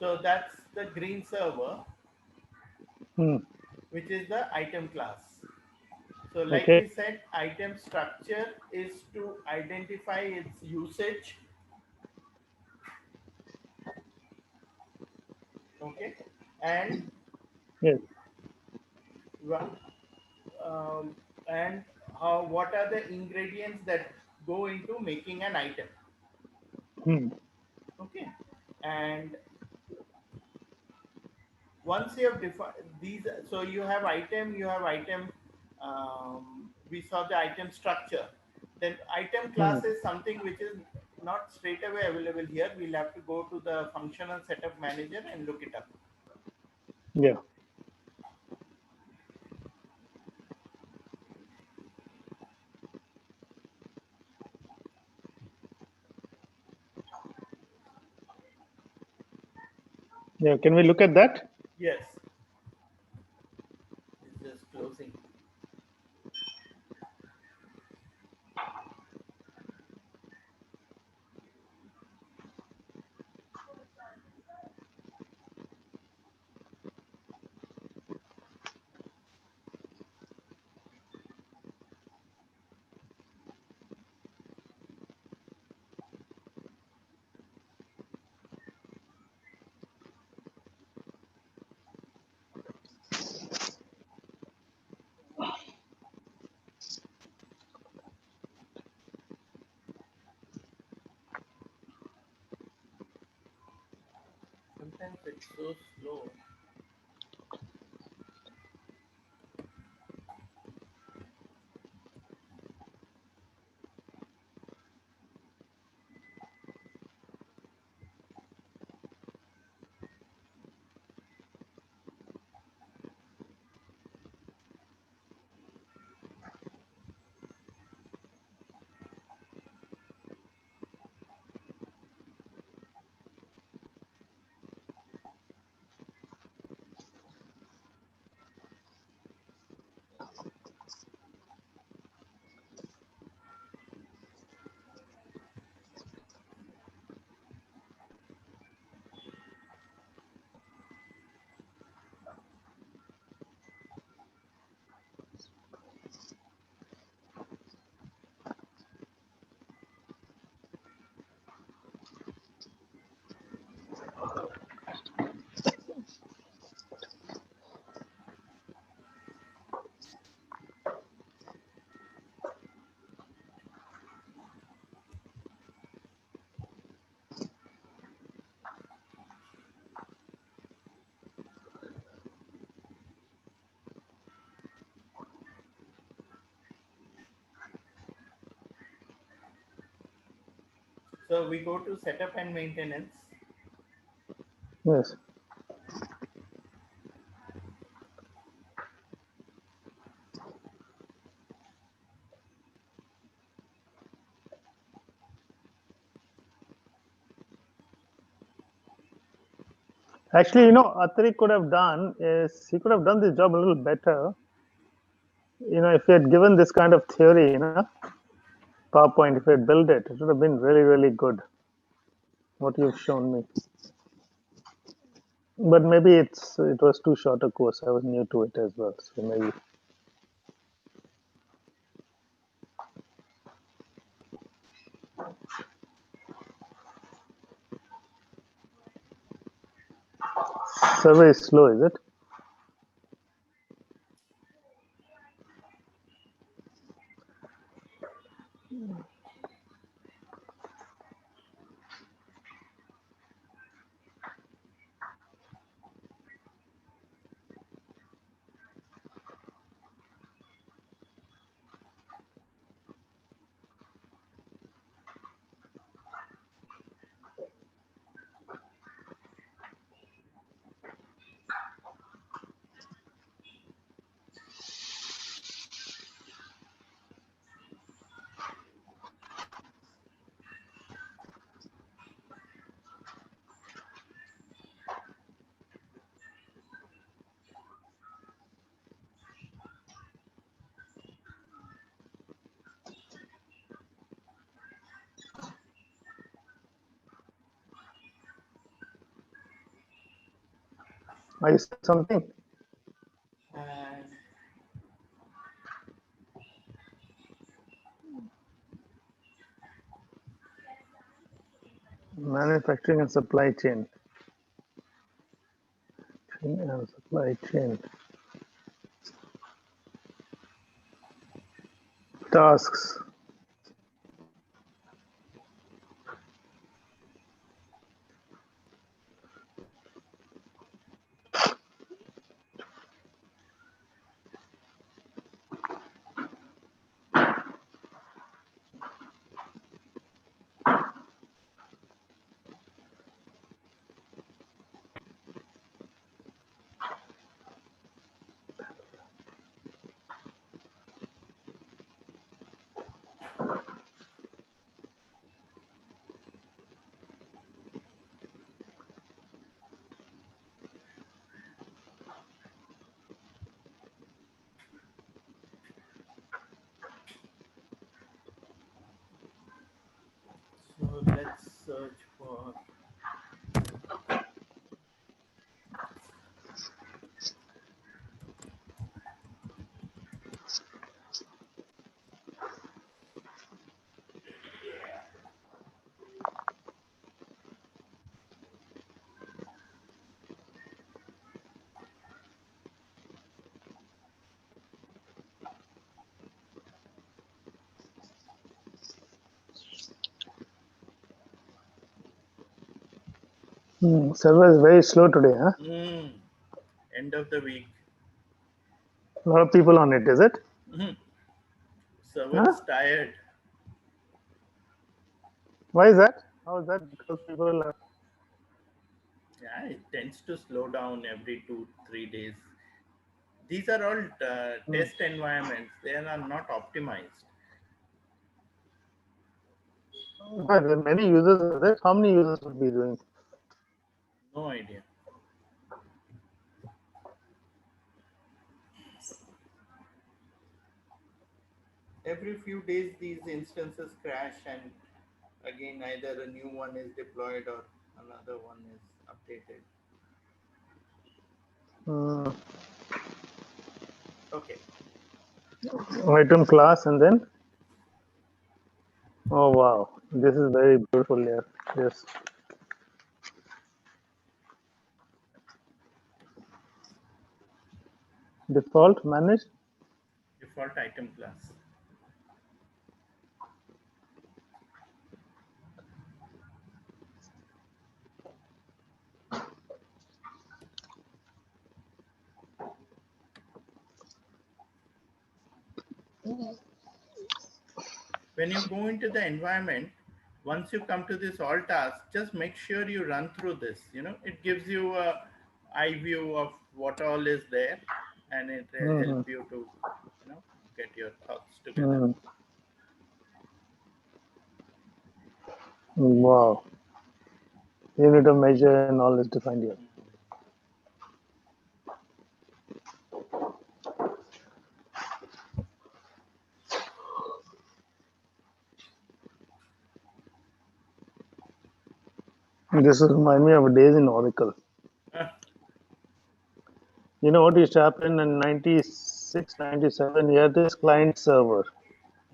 So that's the green server, Hmm. which is the item class. So like Okay. we said, item structure is to identify its usage. Okay. And Yes. um, and how, what are the ingredients that go into making an item. Hmm. Okay. And once you have defined these, so you have item, we saw the item structure. Then item Hmm. class is something which is not straight away available here. We'll have to go to the functional setup manager and look it up. Yeah. Yeah. Can we look at that? Yes, it's just closing. Sometimes it's so slow. So we go to setup and maintenance. Yes. Actually, Atri could have done is he could have done this job a little better. If he had given this kind of theory, PowerPoint, if he had built it, it would have been really, really good. What you've shown me. But maybe it was too short a course. I was new to it as well, so maybe. Server is slow, is it? Are you saying something? And Manufacturing and supply chain. And supply chain. Tasks. so let's search for. Server is very slow today, huh? End of the week. A lot of people on it, is it? Server Huh? is tired. Why is that? How is that? Because people are. Yeah, it tends to slow down every 2 3 days. These are all test environments. They are not optimized. But there are many users are there. How many users would be doing? No idea. Every few days, these instances crash, and again, either a new one is deployed or another one is updated. Hmm. Okay. Item class and then. Oh wow, this is very beautiful here. Yes. Default managed. Default item class. When you go into the environment, once you come to this all tasks, just make sure you run through this. It gives you a eye view of what all is there, and it will help Hmm. you to you know get your thoughts together. Hmm. Wow. Unit of measure and all is defined here. This will remind me of days in Oracle. Ah, You know what used to happen in 96, 97? You had this client server,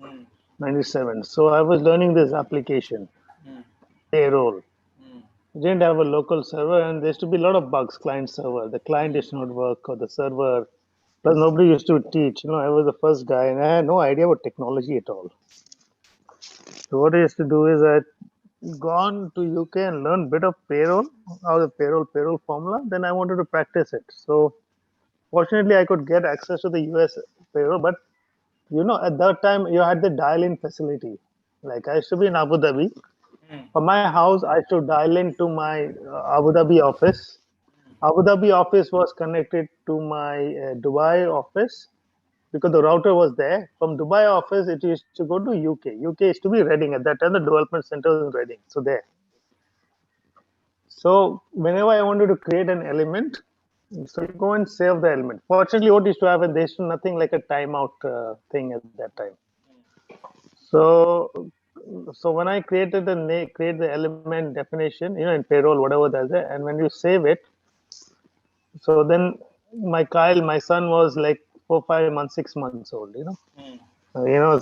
mm, 97. So I was learning this application, mm, payroll. mm, We didn't have a local server, and there used to be a lot of bugs, client server. The client mm, used to not work, or the server. Plus, nobody used to teach. I was the first guy, and I had no idea about technology at all. So what I used to do is I'd gone to UK and learned a bit of payroll, how the payroll formula. Then I wanted to practice it. So fortunately, I could get access to the US payroll, but at that time you had the dial-in facility. Like I used to be in Abu Dhabi. mm, From my house, I should dial into my Abu Dhabi office. Abu Dhabi office was connected to my Dubai office because the router was there. From Dubai office, it used to go to UK. UK used to be Reading at that time. The development center was in Reading. So there. So whenever I wanted to create an element, so you go and save the element. Fortunately, what used to happen, there's nothing like a timeout thing at that time. So, so when I created create the element definition, in payroll, whatever that's there, and when you save it, So then my son was like 4, 5 months, 6 months old. Hmm.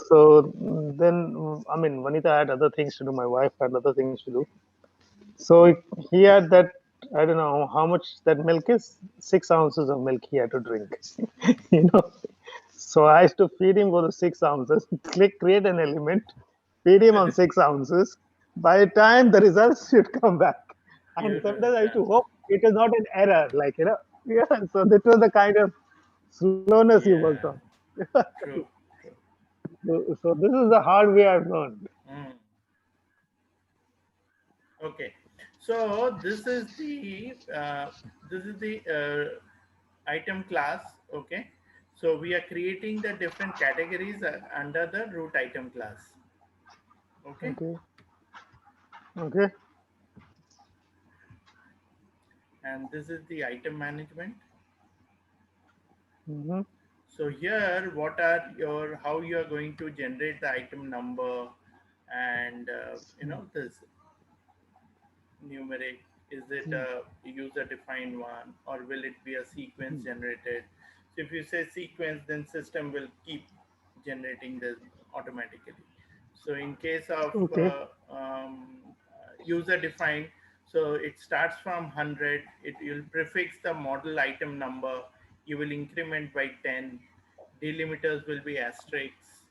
So then I mean, Vanita had other things to do. My wife had other things to do. So he had that. I don't know how much that milk is. 6 ounces of milk he had to drink. you know. So I used to feed him for the 6 ounces. Create an element, feed him on 6 ounces. By the time the results should come back, and You know, sometimes I used yeah, to hope it is not an error. Yeah. So that was the kind of slowness you worked on. yeah, true, true. So this is the hard way I've learned. Hmm. Okay, so this is the item class. Okay, so we are creating the different categories under the root item class. Okay, Okay. Okay. and this is the item management. Mm-hmm. So here, what are your how you are going to generate the item number, and this numeric, is it a user defined one, or will it be a sequence generated? So if you say sequence, then system will keep generating this automatically. So in case of Okay. user defined, so it starts from 100, it will prefix the model item number, you will increment by 10, delimiters will be asterisks,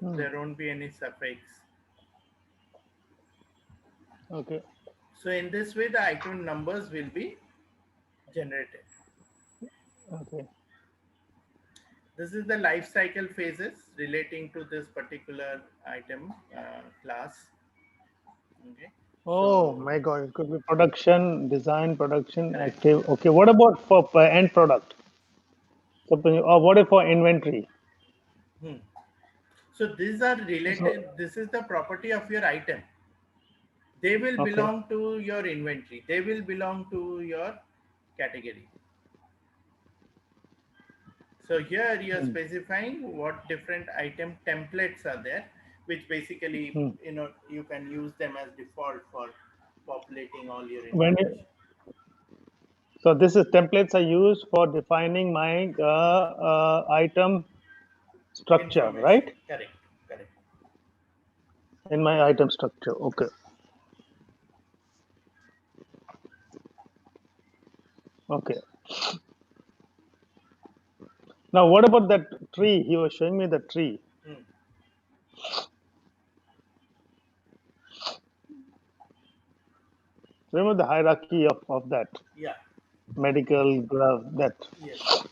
Hmm. there won't be any suffix. Okay. So in this way, the item numbers will be generated. Okay. This is the life cycle phases relating to this particular item class. Okay, Oh so my God! It could be production, design, production, correct. active. Okay. What about for end product? Or what if for inventory? Hmm. So these are So related. This is the property of your item. They will okay. belong to your inventory. They will belong to your category. So here you are Hmm. specifying what different item templates are there, which basically Hmm. you can use them as default for populating all your When information. so this is templates are used for defining my item structure, Information, right? correct, correct. In my item structure. Okay. Okay. Now, what about that tree? He was showing me the tree. Hmm. Remember the hierarchy of that Yeah, medical glove that. yes.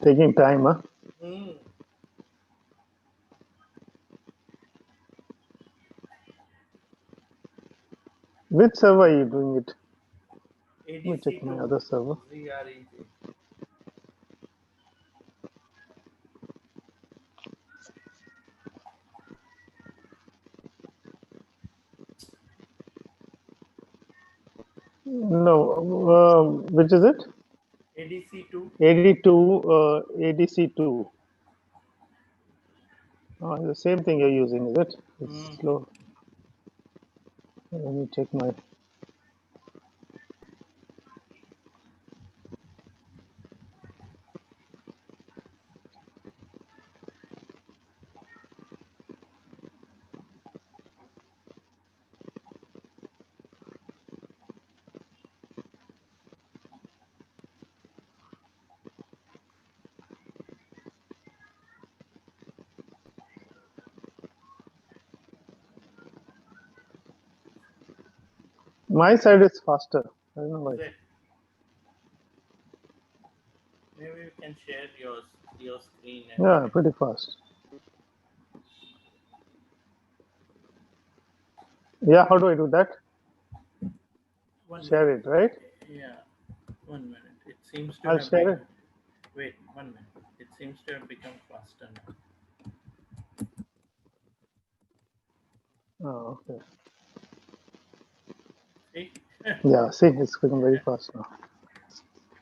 Taking time, huh? Hmm. Which server are you doing it? Let me check my ADC2 other server. ZREJ. No, which is it? ADC2. ADC2. Oh, the same thing you're using, is it? It's slow. Let me check my. My side is faster. I don't know why. Is it? Maybe you can share your screen and Yeah, pretty fast. Yeah, how do I do that? 1 minute. Share it, right? Yeah, 1 minute. It seems to I'll have share it. become. Wait, 1 minute. It seems to have become faster now. Oh, okay. See? Yeah, see, it's become very fast now.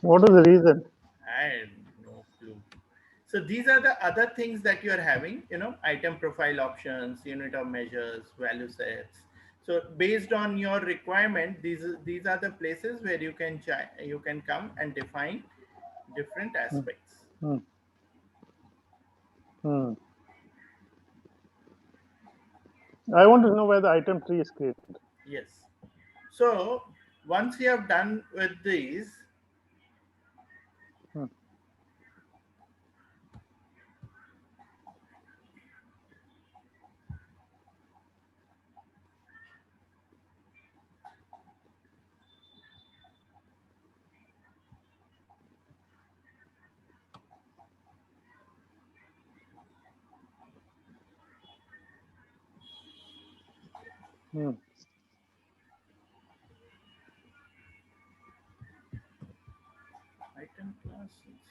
What is the reason? I had no clue. So these are the other things that you are having, item profile options, unit of measures, value sets. So based on your requirement, these are the places where you can come and define different Hmm. aspects. Hmm. Hmm. I want to know where the item tree is created. Yes. So once you have done with these, Hmm. Hmm. item classes.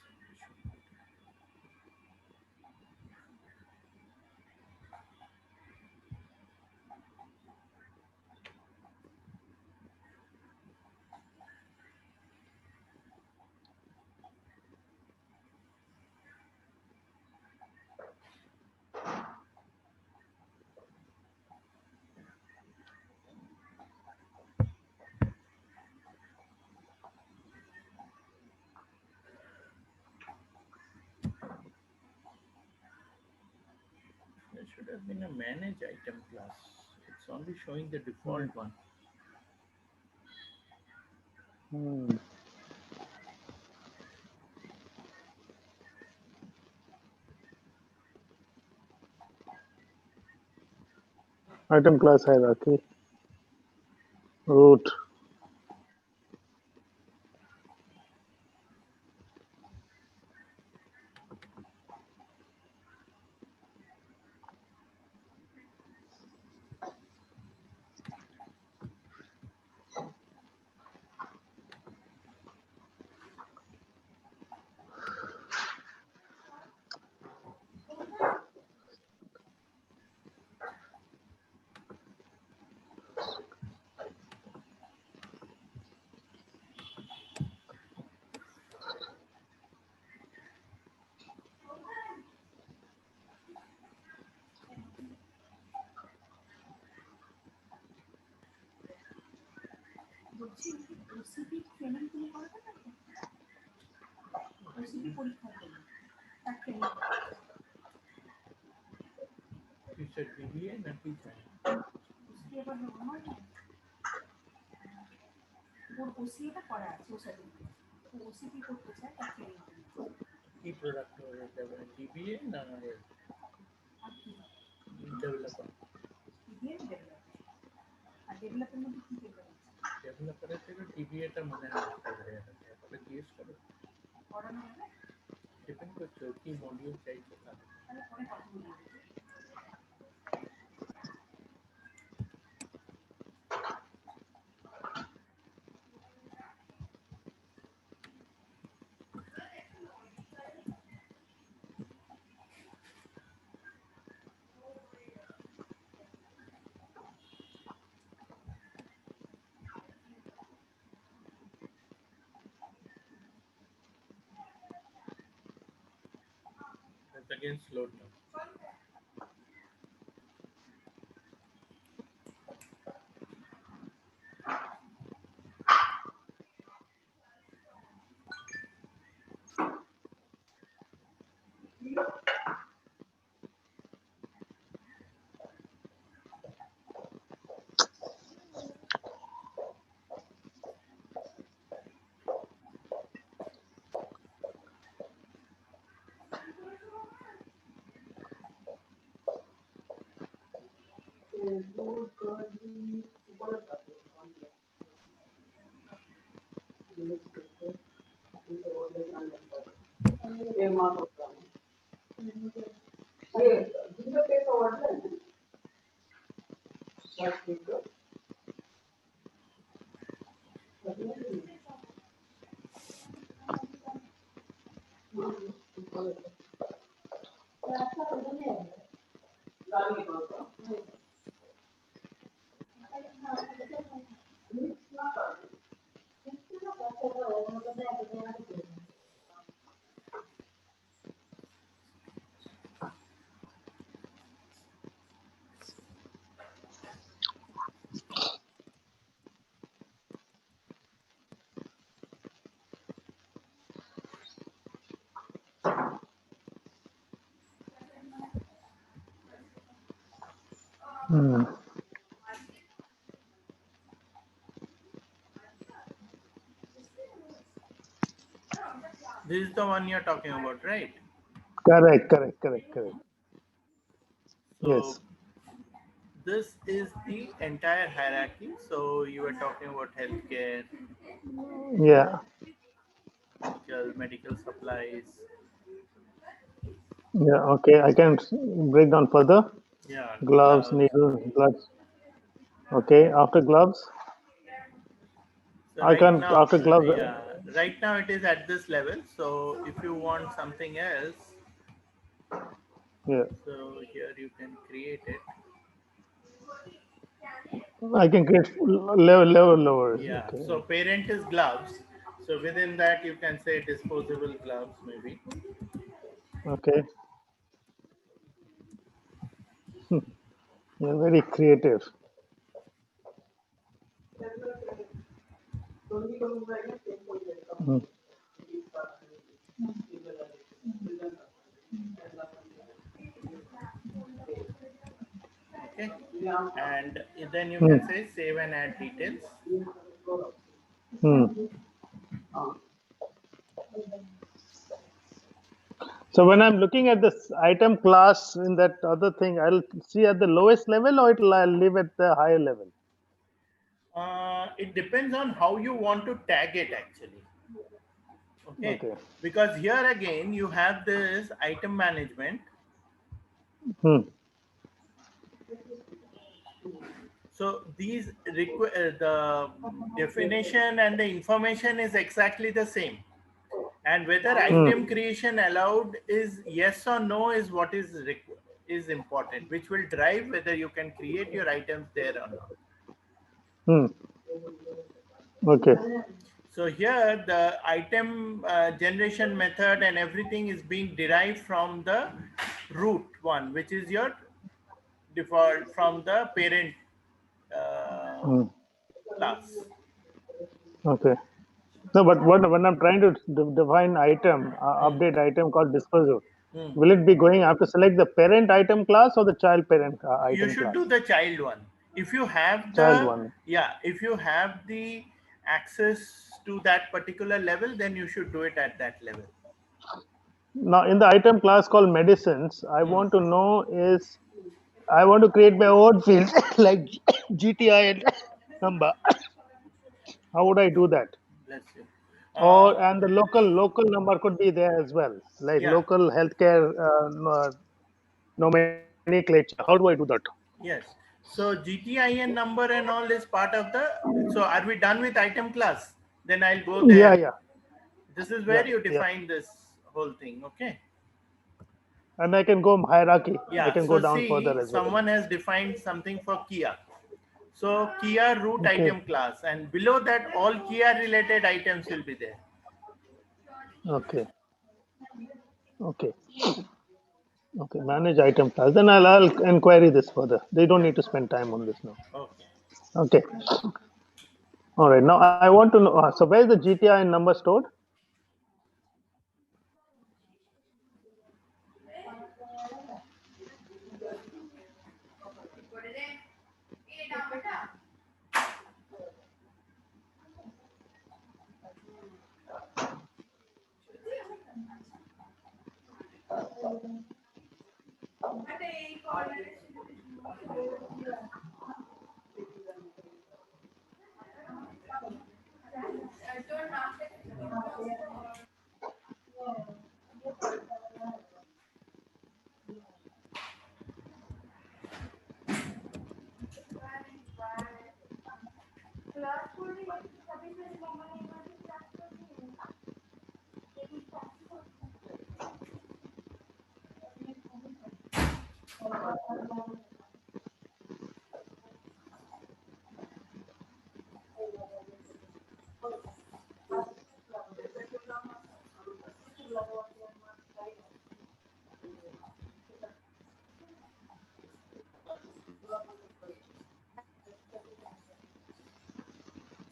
There should have been a manage item class. It's only showing the Hmm. default one. Hmm. Item class hierarchy. Root. You said DBA, not design. Key product owner DBA, no, developer. Developer DBA টা মনে হয় করে একটা জিজ্ঞেস করো depend করছে ও কি module চাইছে তার It's again slowed down. Hmm. This is the one you're talking about, right? Correct. So Yes. this is the entire hierarchy. So you were talking about healthcare, Yeah. medical supplies, Yeah. Okay. I can break down further. yeah, Gloves, gloves. needles, blood. Okay. After gloves, So I right can. now, After gloves. yeah, right now it is at this level. So if you want something else, Yeah. so here you can create it. I can create level lower. Yeah. Okay. So parent is gloves. So within that you can say disposable gloves maybe. Okay. You're very creative. Hmm. Okay. And then you Hmm. can say save and add details. Hmm. So when I'm looking at this item class in that other thing, I'll see at the lowest level, or I'll leave at the higher level. It depends on how you want to tag it actually. Okay. Okay. Because here again you have this item management. Hmm. So the definition and the information is exactly the same. And whether Hmm. item creation allowed is yes or no is what is important, which will drive whether you can create your items there or not. Hmm. Okay. So here the item generation method and everything is being derived from the root one, which is your default from the parent uh, Hmm. class. Okay. No, but when I'm trying to define item, Hmm. update item called disposal, Hmm. will it be going? I have to select the parent item class or the child parent You item should do class? the child one. If you have Child the, one. yeah, if you have the access to that particular level, then you should do it at that level. Now, in the item class called medicines, I Hmm. want to know is I want to create my own field like GTI and number. How would I do that? Bless you. Or and the local number could be there as well, like Yeah. local healthcare nomenclature. How do I do that? Yes. So GTIN number and all is part of the. So are we done with item class? Then I'll go Yeah, there. yeah, This is yeah, where you yeah. define this whole thing. Okay. And I can go hierarchy. I Yeah. can go So down further see, as well. someone has defined something for Kia. So Kia root Okay, item class, and below that all Kia related items will be there. okay, okay. Okay, manage item class. Then I'll inquiry this further. They don't need to spend time on this now. Okay. Okay. All right. Now I want to know. So where is the GTI number stored?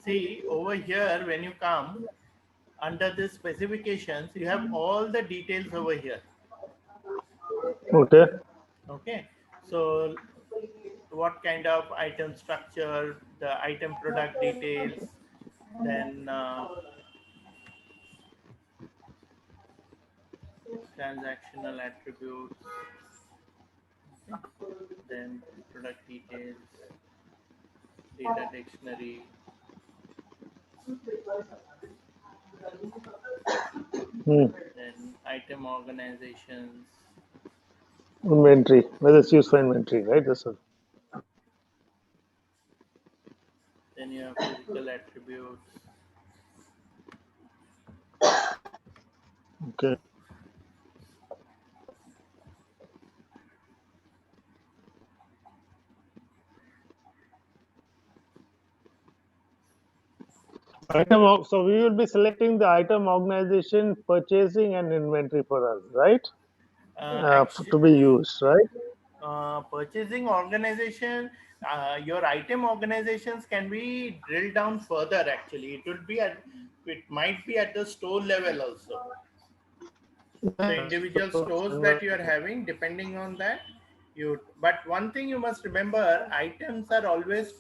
See, over here, when you come under the specifications, you have all the details over here. Okay. Okay. So what kind of item structure, the item product details, then transactional attributes, okay. Then product details, data dictionary, Hmm. then item organizations, Inventory. Whether it's used for inventory, right? This one. then you have physical attributes, Okay. So we will be selecting the item organization, purchasing, and inventory for us, right? actually, To be used, right? purchasing organization, your item organizations can be drilled down further. Actually, it might be at the store level also. The Yeah. individual stores that you are having, depending on that, you. But one thing you must remember: items are always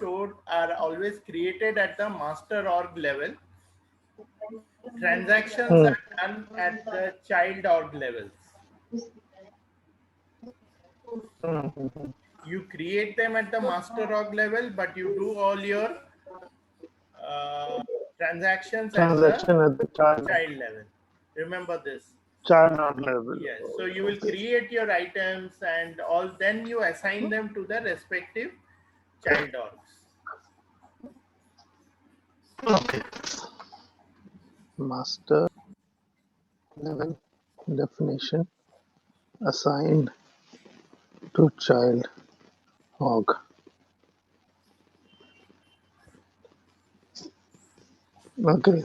created at the master org level. Transactions Hmm. are done at the child org levels. Hmm. You create them at the master org level, but you do all your uh, transactions at the Transaction at the child level. Remember this. child level. Yes. So you will Okay. create your items and all, then you assign them to the respective child orgs. Okay. Master level definition assigned to child org. Okay.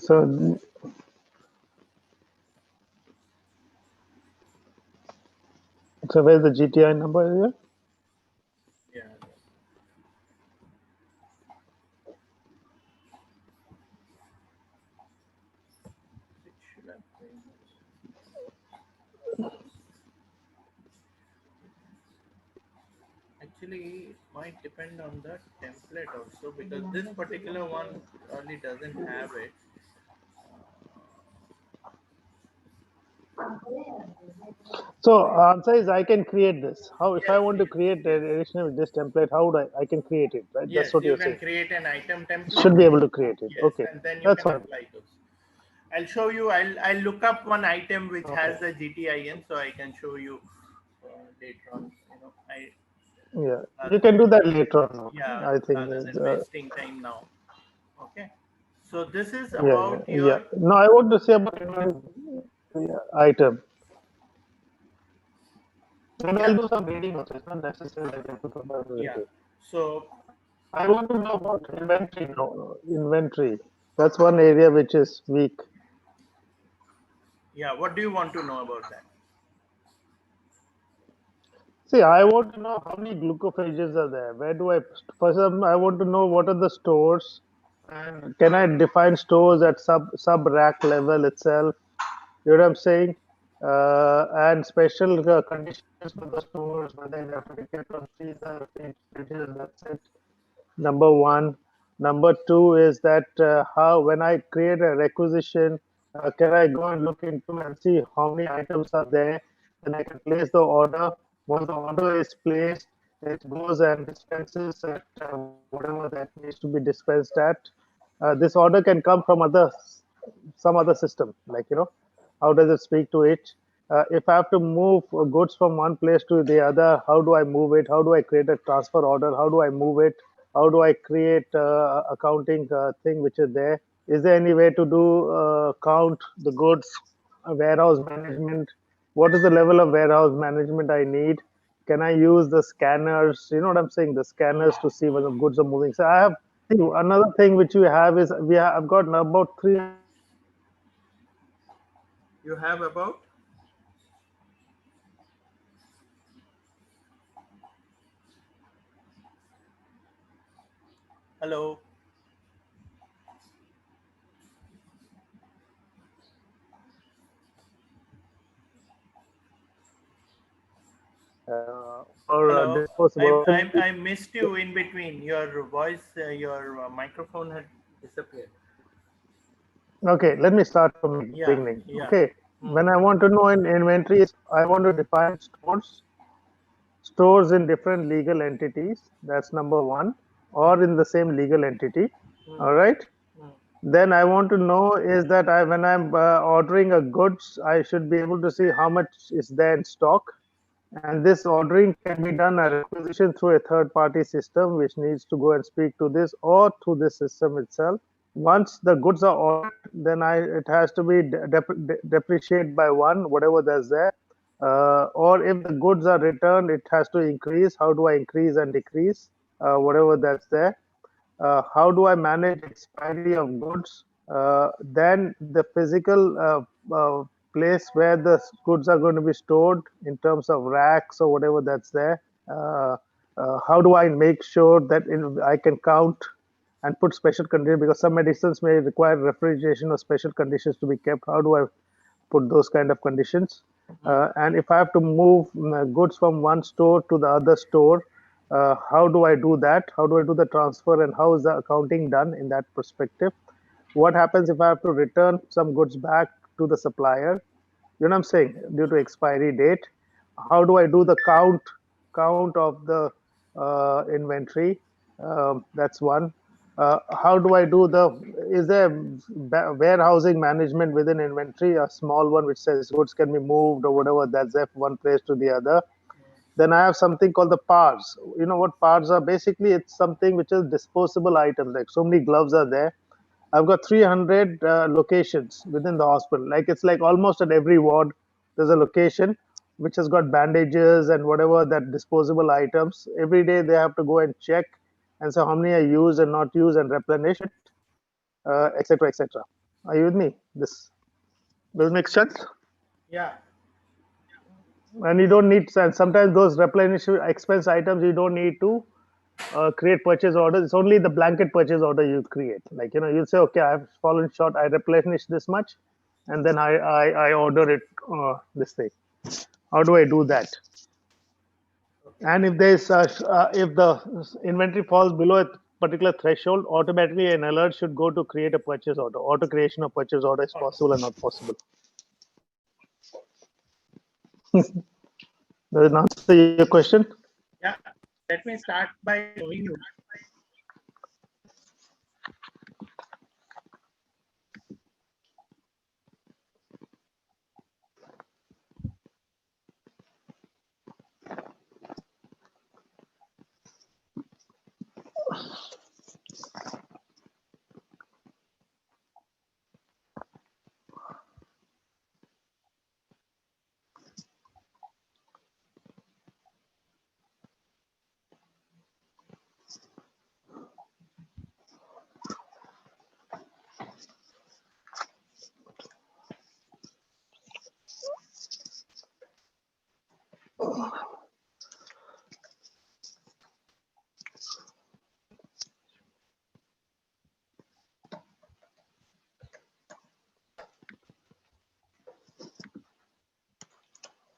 So where's the GTI number here? Yeah. It should have been. Actually, it might depend on the template also, because this particular one probably doesn't have it. So answer is I can create this. How if I Yes, want to yes, create yes. an addition with this template, how would I can create it, right? That's Yes, what you you're can saying. create an item template. Should be able to create it. Yes, Okay. and then you That's can fine. apply those. I'll show you. I'll look up one item which Okay. has the GTIN, so I can show you later on. I Yeah. You rather can than do that later on. yeah, I think rather than wasting time now. Okay. So this is about yeah. your No, I want to say about item. And yeah, I'll do some reading also. It's not necessary that I put up yeah. everything. So I want to know about inventory now. Inventory. That's one area which is weak. yeah, what do you want to know about that? See, I want to know how many glucophages are there. Where do I first? I want to know what are the stores, and can I define stores at sub rack level itself? You know what I'm saying? And special conditions for the stores, whether they have to be kept on freezer, fridges. That's it. Number one. Number two is that how when I create a requisition, can I go and look into and see how many items are there? Then I can place the order. Once the order is placed, it goes and dispenses at whatever that needs to be dispensed at. This order can come from some other system, like how does it speak to it? If I have to move goods from one place to the other, how do I move it? How do I create a transfer order? How do I move it? How do I create accounting thing which is there? Is there any way to do count the goods, warehouse management? What is the level of warehouse management I need? Can I use the scanners? You know what I'm saying? The scanners to see whether goods are moving. So I have another thing which we have is I've got about 300 You have about? Hello. for Hello. disposable. I missed you in between. Your voice, your microphone had disappeared. Okay, let me start from the Yeah, beginning. yeah. Okay, Hmm. when I want to know in inventories, I want to define stores in different legal entities. That's number one, or in the same legal entity. Hmm. All right. Hmm. Then I want to know is that when I'm ordering a goods, I should be able to see how much is there in stock. And this ordering can be done a requisition through a third party system, which needs to go and speak to this or through this system itself. Once the goods are ordered, then it has to be depreciated by one, whatever that's there. Or if the goods are returned, it has to increase. How do I increase and decrease? Whatever that's there. How do I manage expiry of goods? Then the physical place where the goods are going to be stored in terms of racks or whatever that's there. How do I make sure that I can count and put special conditions, because some medicines may require refrigeration or special conditions to be kept. How do I put those kind of conditions? And if I have to move goods from one store to the other store, how do I do that? How do I do the transfer, and how is the accounting done in that perspective? What happens if I have to return some goods back to the supplier? You know what I'm saying? Due to expiry date, how do I do the count of the inventory? That's one. How do I do the? Is there warehousing management within inventory? A small one which says goods can be moved or whatever. That's there from one place to the other. Then I have something called the parts. You know what parts are? Basically, it's something which is disposable items. Like so many gloves are there. I've got 300 locations within the hospital. Like it's like almost at every ward, there's a location which has got bandages and whatever that disposable items. Every day they have to go and check and so how many are used and not used and replenish it, etc., etc. Are you with me? This will make sense. Yeah. And you don't need, and sometimes those replenish expense items you don't need to create purchase orders. It's only the blanket purchase order you create. Like you'll say, okay, I've fallen short. I replenish this much, and then I order it. This thing. How do I do that? Okay. And if the inventory falls below a particular threshold, automatically an alert should go to create a purchase order. Auto creation of purchase order is Okay. possible or not possible. Does it answer your question? Yeah. Let me start by showing you.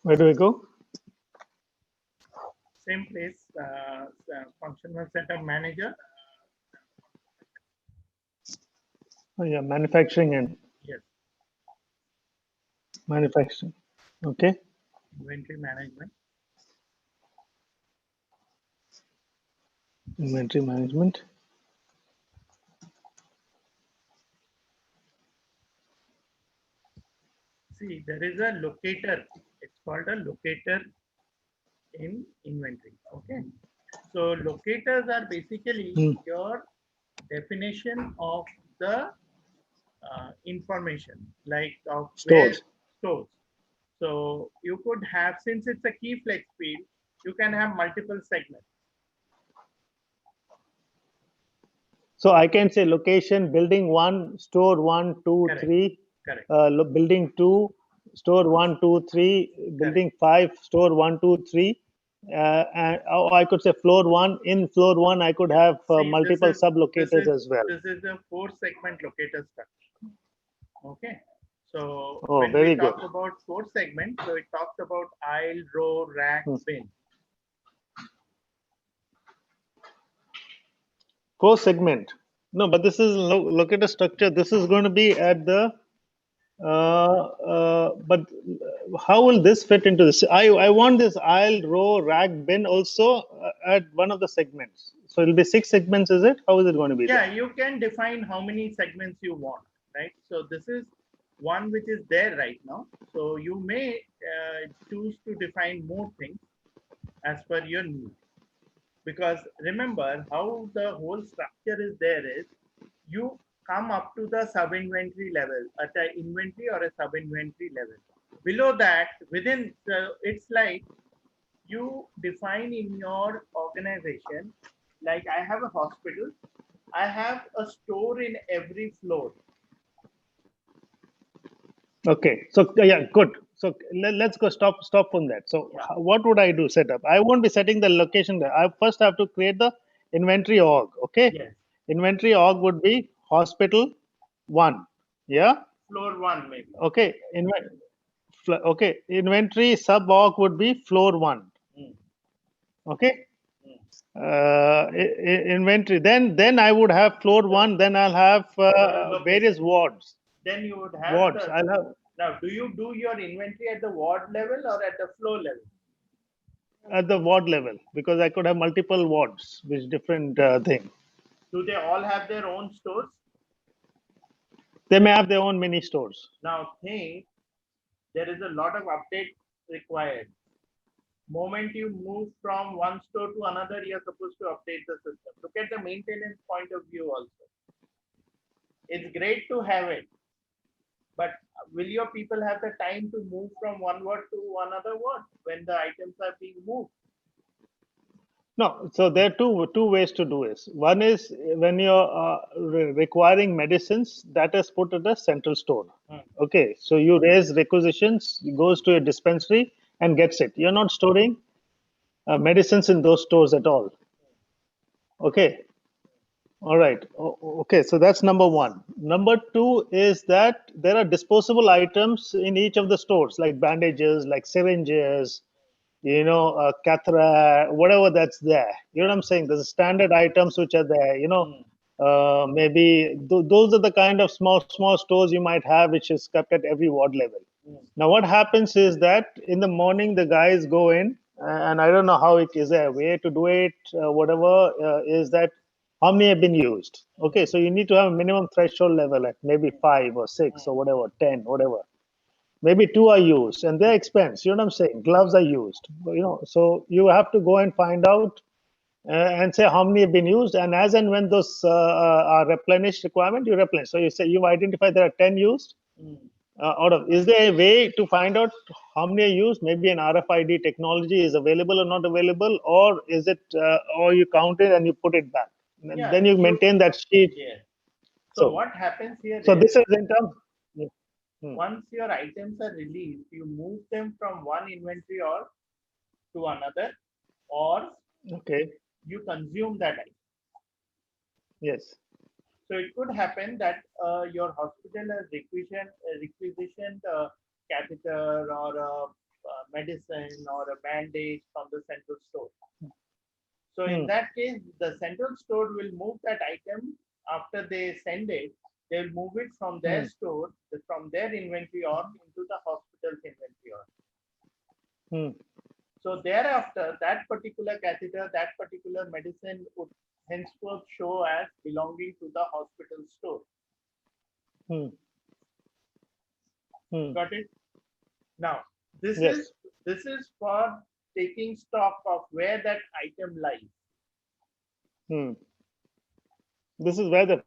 Where do we go? Same place, functional setup manager. Oh, yeah, manufacturing and Yes, manufacturing. Okay. inventory management. Inventory management. See, there is a locator. It's called a locator in inventory. Okay. So locators are basically Hmm. your definition of the information, like of where Stores. stores. So you could have, since it's a key flex field, you can have multiple segments. So I can say location, building one, store one, two, Correct. three, Correct. building two, store one, two, three, Correct. building five, store one, two, three. And I could say floor one. In floor one, I could Yeah. have See, multiple sub this locators is as well. this is a four segment locator structure. Okay. So Oh, when we very good. talk about four segments, so it talks about aisle, row, rack, Hmm. bin. Four segment. No, but this is locator structure. This is going to be at the but how will this fit into this? I want this aisle, row, rack, bin also at one of the segments. So it'll be six segments, is it? How is it going to be Yeah, there? you can define how many segments you want, right? So this is one which is there right now. So you may choose to define more things as per your need. Because remember how the whole structure is there is you come up to the sub inventory level at an inventory or a sub inventory level. Below that, within it's like you define in your organization, like I have a hospital, I have a store in every floor. Okay. So yeah, good. So let's go stop on that. So Yeah. what would I do? Set up. I won't be setting the location there. I first have to create the inventory org. Okay. Yes. Inventory org would be hospital one. Yeah. Floor one maybe. Okay. Okay. Inventory sub org would be floor one. Mm, Okay. mm. Inventory. Then I would have floor The one. Then I'll have location. various wards. Then you would have Wards. the I'll have now. Do you do your inventory at the ward level or at the floor level? at the ward level because I could have multiple wards, which different thing. Do they all have their own stores? They may have their own mini stores. Now think there is a lot of update required. Moment you move from one store to another, you're supposed to update the system. Look at the maintenance point of view also. It's great to have it, but will your people have the time to move from one word to another word when the items are being moved? No, so there are two ways to do this. One is when you're requiring medicines, that is put at a central store. Hmm. Okay, so you raise requisitions, it goes to a dispensary and gets it. You're not storing medicines in those stores at all. Okay, all right. Okay, so that's number one. Number two is that there are disposable items in each of the stores, like bandages, like syringes, catheter, whatever that's there. You know what Yeah. I'm saying? There's standard items which are there. Hmm. Maybe those are the kind of small stores you might have, which is kept at every ward level. Hmm. Now, what happens is that in the morning the guys go in, and I don't know how it is there a way to do it. Whatever is that how many have been used? Okay, so you need to have a minimum threshold level at maybe five or six or whatever, 10, whatever. Maybe two are used and they're expense. You know what I'm saying? Gloves are used. So you have to go and find out and say how many have been used. And as and when those are replenished requirement, you replenish. So you say you've identified there are 10 used. Hmm. Out of Is there a way to find out how many are used? Maybe an RFID technology is available or not available, or is it, or you count it and you put it back. And Yeah. then you You. maintain that sheet. Yeah. So So, what happens here so is this is in terms. Yeah. Hmm. once your items are released, you move them from one inventory or to another, or Okay. you consume that item. Yes. So it could happen that your hospital has requisitioned a catheter or medicine or a bandage from the central store. So in that case, the central store will move that item after they send it. They'll move it from their store, from their inventory org into the hospital's inventory org. So thereafter, that particular catheter, that particular medicine would henceforth show as belonging to the hospital store. Got it? Now, this is for taking stock of where that item lies. This is where the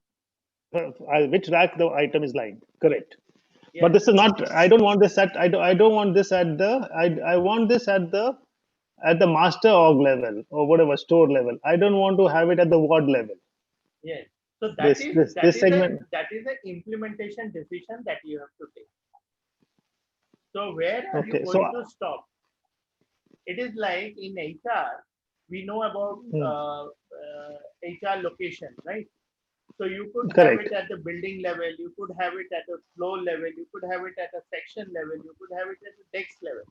which rack the item is lying. Correct. Yes. But this is not. I don't want this at. I don't want this at the. I want this at the master org level or whatever store level. I don't want to have it at the ward level. Yes. So that is the implementation decision that you have to take. So where are you going to stop? It is like in HR, we know about HR location, right? So you could have it at the building level, you could have it at a floor level, you could have it at a section level, you could have it at a desk level.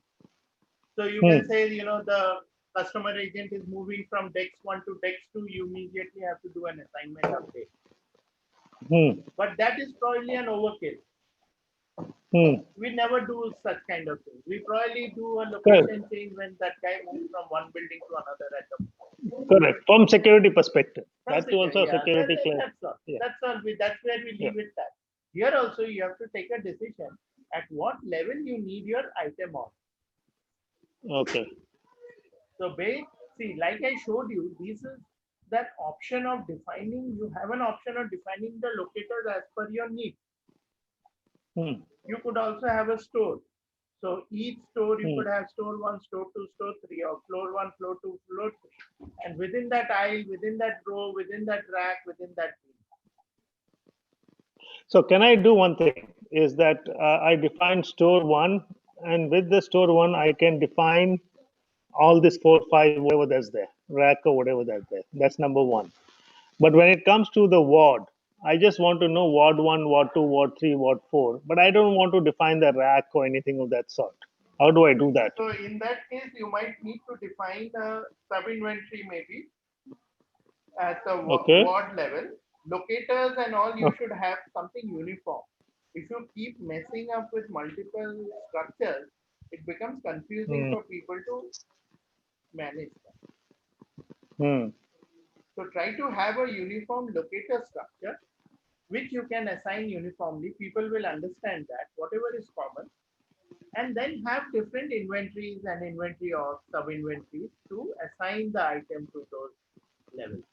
So you can say, the customer agent is moving from desk 1 to desk 2, you immediately have to do an assignment update. But that is probably an overkill. We never do such kind of things. We probably do a location change when that guy moves from one building to another at the correct. From security perspective. That's also security clear. That's all. That's all. That's where we leave it at. Here also you have to take a decision at what level you need your item on. Okay. So see, like I showed you, this is that option of defining. You have an option of defining the locators as per your need. You could also have a store. So each store you could have store 1, store 2, store 3, or floor 1, floor 2, floor 3. And within that aisle, within that row, within that rack, within that bin. So can I do one thing? Is that I define store 1, and with the store 1, I can define all this 4, 5, whatever that's there, rack or whatever that's there. That's number 1. But when it comes to the ward, I just want to know ward 1, ward 2, ward 3, ward 4. But I don't want to define the rack or anything of that sort. How do I do that? So in that case, you might need to define a sub-inventory maybe at the ward level. Locators and all, you should have something uniform. If you keep messing up with multiple structures, it becomes confusing for people to manage that. So try to have a uniform locator structure, which you can assign uniformly. People will understand that, whatever is common. And then have different inventories and inventory or sub-inventories to assign the item to those levels.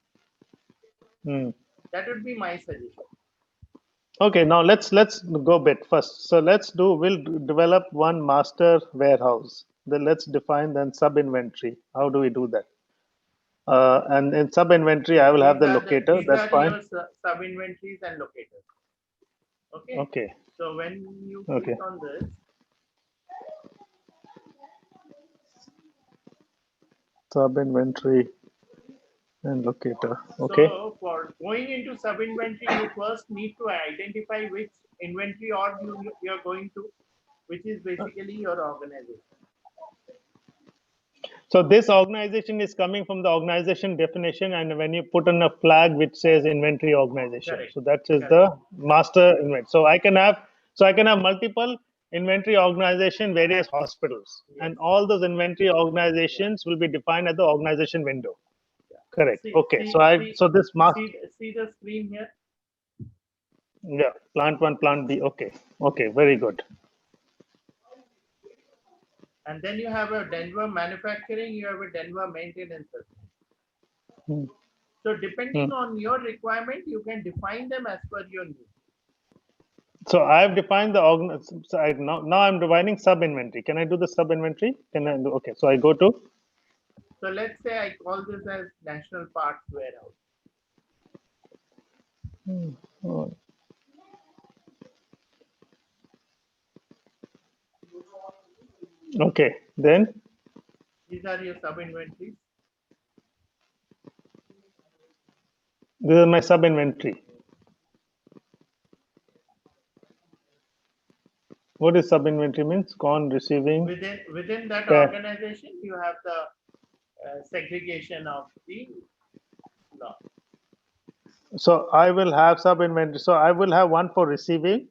That would be my suggestion. Okay, now let's go a bit first. So we'll develop one master warehouse. Then let's define then sub-inventory. How do we do that? And in sub-inventory, I will have the locator. That's fine. These are your sub-inventories and locators. Okay. Okay. So when you click on this, sub-inventory and locator. Okay. So for going into sub-inventory, you first need to identify which inventory org you're going to, which is basically your organization. So this organization is coming from the organization definition, and when you put on a flag which says inventory organization, so that is the master inventory. So I can have multiple inventory organization, various hospitals, and all those inventory organizations will be defined at the organization window. Correct. Okay. So this master. See the screen here. Yeah. Plant 1, plant B. Okay. Okay. Very good. And then you have a Denver manufacturing, you have a Denver maintenance. So depending on your requirement, you can define them as per your need. So I have defined the organization. So now I'm defining sub-inventory. Can I do the sub-inventory? Can I do? Okay. So I go to. So let's say I call this as National Parts Warehouse. Okay, then these are your sub-inventories. This is my sub-inventory. What is sub inventory means? Gone, receiving. Within that organization, you have the segregation of the law. So I will have sub inventory. So I will have one for receiving,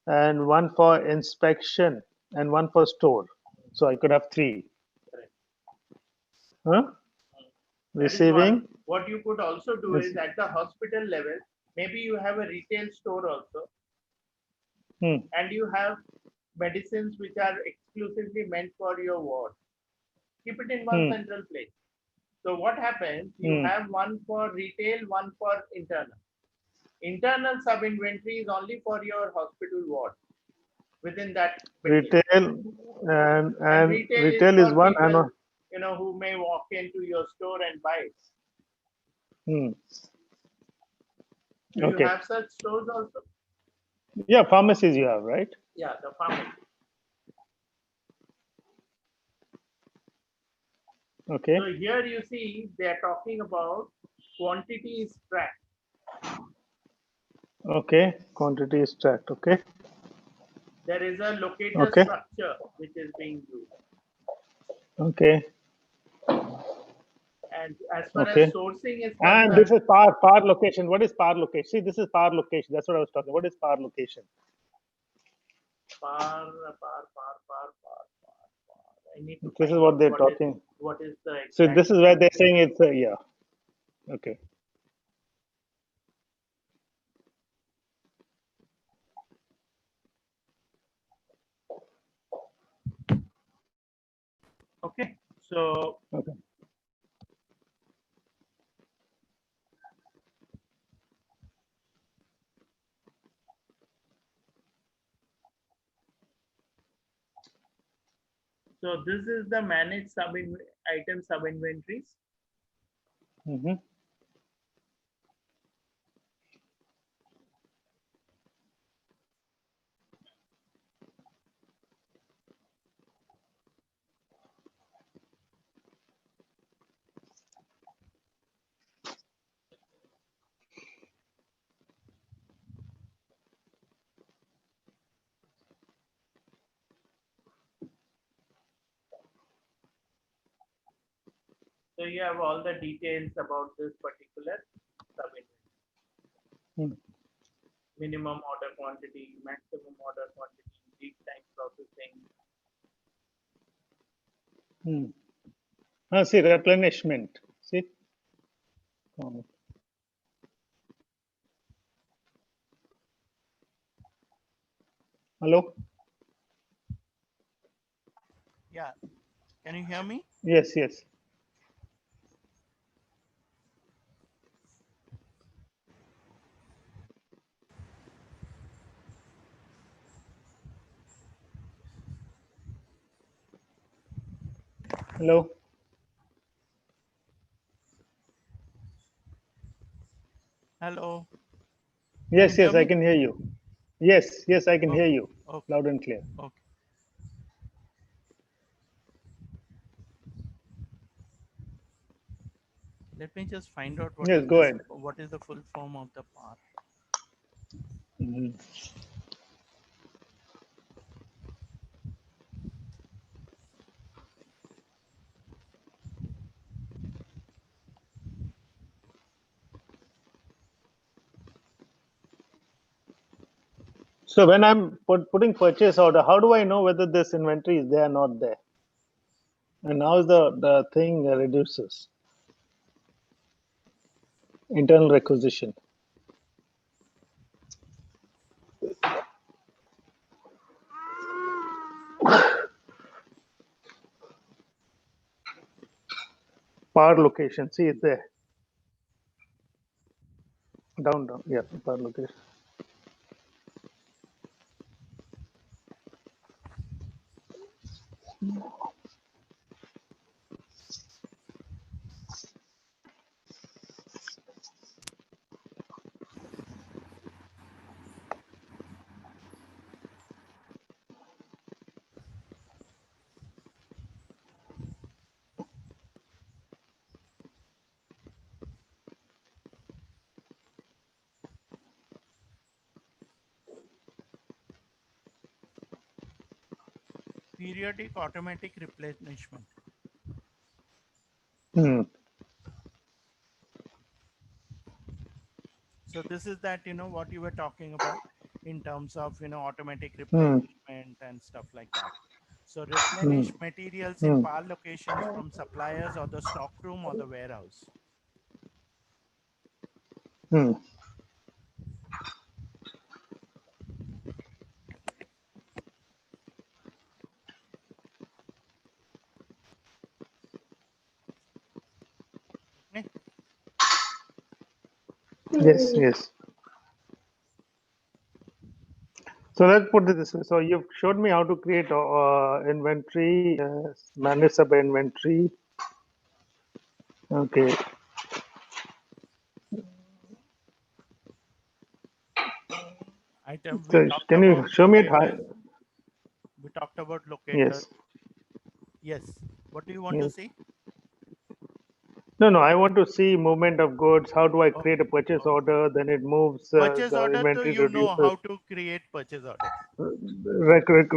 and one for inspection, and one for store. So I could have three. Correct. Huh? That is Receiving. what you could also do is at the hospital level, maybe you have a retail store also, and you have medicines which are exclusively meant for your ward. Keep it in one central place. So what happens? You have one for retail, one for internal. Internal sub inventory is only for your hospital ward within that building. Retail and retail is for one people, and who may walk into your store and buy it. Do you have such stores also? Yeah, pharmacies you have, right? Yeah, the pharmacy. Okay. So here you see they are talking about quantities tracked. Okay, quantity is tracked. Okay. There is a locator structure which is being used. Okay. And as far as sourcing is concerned, and this is par location. What is par location? See, this is par location. That's what I was talking. What is par location? Par. I need to This find is what out they're talking. What is the exact? So this is where they're saying it's yeah. Okay. Okay. So. Okay. So this is the managed item sub inventories. So you have all the details about this particular sub-inventory. Minimum order quantity, maximum order quantity, lead time processing. See, replenishment. See. Hello. Yeah. Can you hear me? Yes. Yes. Hello. Hello. Yes. Yes. I can hear you. Yes. Yes. I can hear you. Okay. Loud and clear. Okay. Let me just find out Yes, go ahead. what is the full form of the PAR. So when I'm putting purchase order, how do I know whether this inventory is there or not there? And now the thing reduces. Internal requisition. Par location. See, it's there. Down. Yeah, par location. Periodic automatic replenishment. Hmm. So this is that, what you were talking about in terms of, automatic Hmm. replenishment and stuff like that. So Hmm. replenish materials in Hmm. PAR locations from suppliers or the stockroom or the warehouse. Hmm. Okay. Yes. Yes. So let's put it this way. So you've showed me how to create inventory, manage sub inventory. Okay. Item, we So talked can you about show me it? locators. We talked about locators. Yes. Yes. What do you want to Yes. see? No, no. I want to see movement of goods. How do I Oh, create a purchase okay. order? Then it moves Purchase the order, though, inventory you know reduces how to create purchase orders.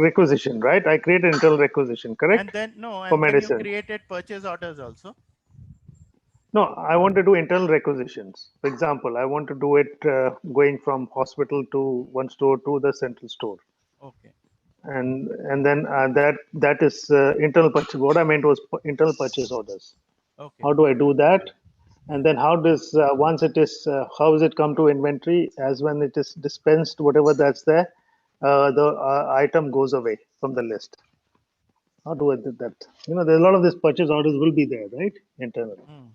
requisition, right? I create an internal requisition, And correct? then, no, For and then you medicine. created purchase orders also. No, I want to do internal requisitions. For example, I want to do it going from hospital to one store to the central store, Okay. and then that is internal purchase. What I meant was internal purchase orders. Okay. How do I do that? And then how does once it is how does it come to inventory? As when it is dispensed, whatever that's there, the item goes away from the list. How do I do that? There's a lot of these purchase orders will be there, right? Internal. Hmm.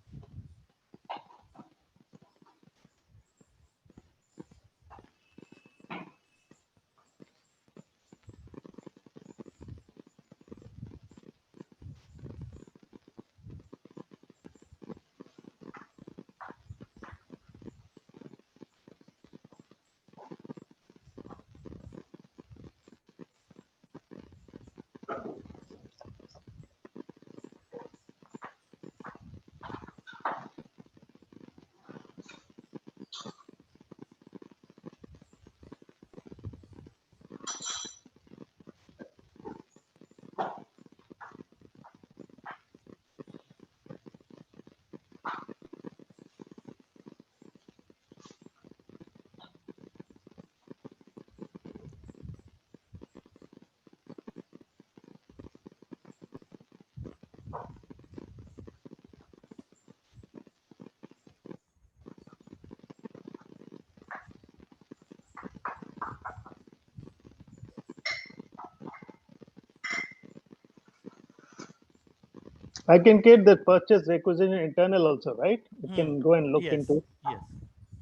I can get the purchase requisition internal also, right? It Hmm. can go and look Yes. into. Yes.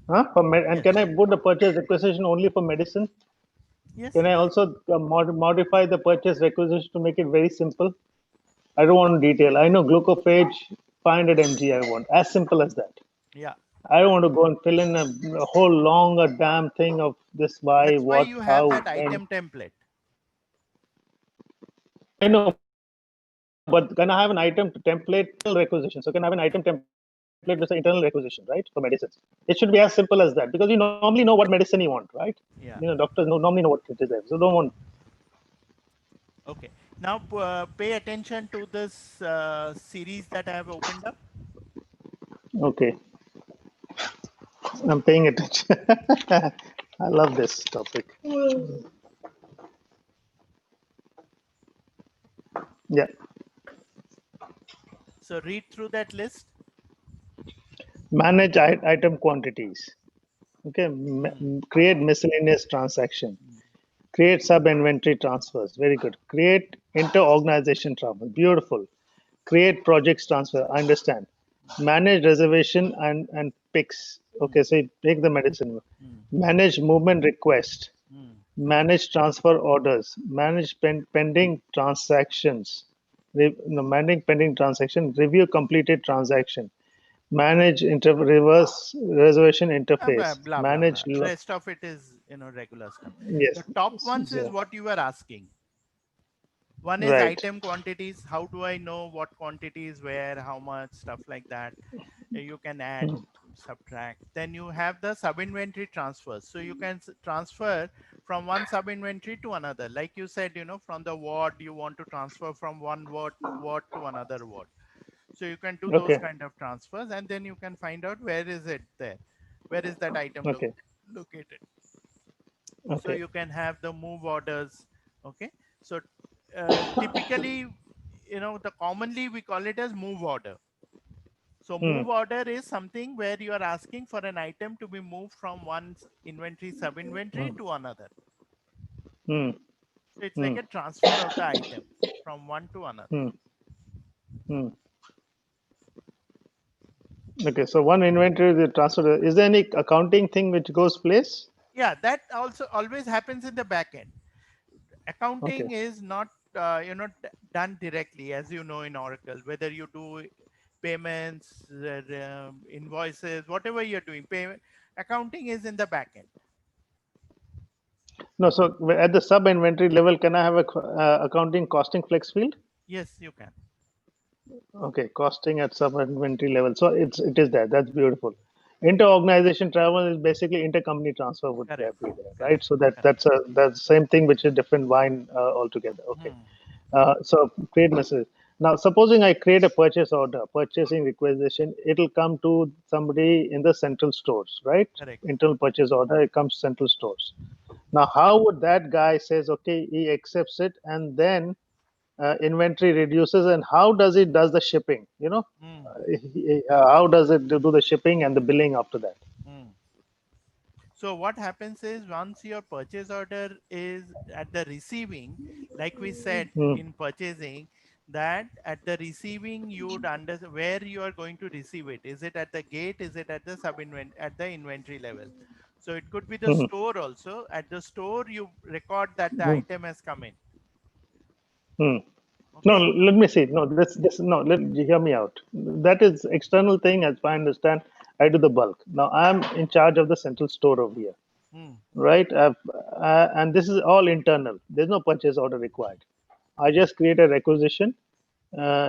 Huh? And Yes. can I put the purchase requisition only for medicine? Yes. Can I Yes. also modify the purchase requisition to make it very simple? I don't want detail. I know glucophage 500 mg. I want as simple as that. Yeah. I don't want to go and fill in a whole long a damn thing of this why, That's why what, you have how, that when. item template. I know, but can I have an item template requisition? So can I have an item template with an internal requisition, right, for medicines? It should be as simple as that because you normally know what medicine you want, right? Yeah. Doctors normally know what it is there. So don't want. Okay. Now pay attention to this series that I have opened up. Okay, I'm paying attention. I love this topic. Yeah. So read through that list. Manage item quantities. Okay. Hmm. Create miscellaneous transaction. Hmm. Create sub-inventory transfers. Very good. Create inter-organization transfer. Beautiful. Create projects transfer. I understand. Manage reservation and picks. Hmm. Okay, so you take the medicine. Hmm. Manage movement request. Hmm. Manage transfer orders. Manage pending transactions. No, managing pending transaction. Review completed transaction. Manage reverse reservation Blah, interface. blah blah blah. Manage. Rest of it is regular stuff. Yes. The top ones is So, what you were asking. One is right. item quantities. How do I know what quantities, where, how much, stuff like that. You can add, subtract. Then you have the sub inventory transfers. So you can transfer from one sub inventory to another. Like you said, from the ward, you want to transfer from one ward to another ward. So you can do those Okay. kind of transfers, and then you can find out where is it there, where is that item Okay. located. So Okay. you can have the move orders. Okay. So typically, the commonly we call it as move order. So Hmm. move order is something where you are asking for an item to be moved from one inventory sub inventory Hmm. to another. Hmm. So it's like Hmm. a transfer of the items from one to another. Hmm. Hmm. Okay. So one inventory is transferred. Is there any accounting thing which goes place? Yeah, that also always happens in the back end. Okay. Accounting is not done directly, as you know, in Oracle. Whether you do payments, invoices, whatever you're doing, payment accounting is in the back end. No. So at the sub inventory level, can I have a accounting costing flex field? Yes, you can. Okay, costing at sub inventory level. So it is there. That's beautiful. Inter-organization travel is basically intercompany transfer would Correct, be there, right? correct, So that correct. that's the same thing, which is different wine altogether. Okay. Hmm. So create message. Now, supposing I create a purchase order, purchasing requisition, it'll come to somebody in the central stores, right? Correct. Internal purchase order, it comes central stores. Now, how would that guy says, okay, he accepts it, and then inventory reduces, and how does the shipping? Hmm. How does it do the shipping and the billing after that? Hmm. So what happens is once your purchase order is at the receiving, like we said Hmm. in purchasing, that at the receiving you would understand where you are going to receive it. Is it at the gate? Is it at the at the inventory level? So it could be the Hmm. store also. At the store, you record that the Hmm. item has come in. Hmm. No, Okay. let me see. No, this no. Let you hear me out. That is external thing, as I understand. I do the bulk. Now I'm in charge of the central store over here, Hmm. right? And this is all internal. There's no purchase order required. I just create a requisition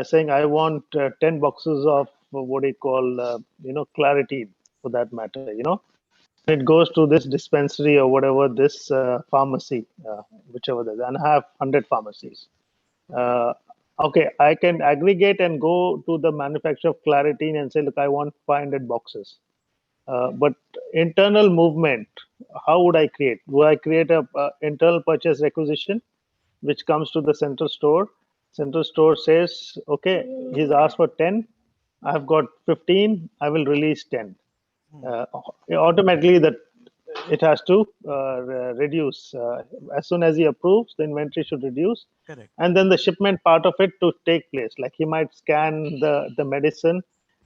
saying I want 10 boxes of what do you call, clarity for that matter, and it goes to this dispensary or whatever, this pharmacy, whichever that is, and I have 100 pharmacies. Uh, okay, I can aggregate and go to the manufacturer of clarity and say, look, I want 500 boxes. But internal movement, how would I create? Would I create a internal purchase requisition, which comes to the central store? Central store says, okay, he's asked for 10. I've got 15. I will release 10. Hmm. Uh, Automatically, that it has to reduce. As soon as he approves, the inventory should reduce. Correct. And then the shipment part of it to take place. Like he might scan the medicine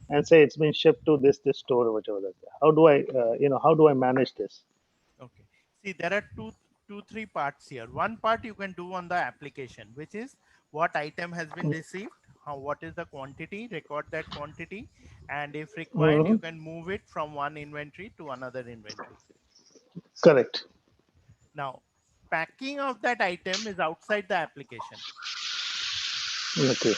and say it's been shipped to this store or whichever that is. How do I manage this? Okay. See, there are three parts here. One part you can do on the application, which is what item has been received, what is the quantity, record that quantity, and if required, Hmm. you can move it from one inventory to another inventory. Correct. Now, packing of that item is outside the application. Okay.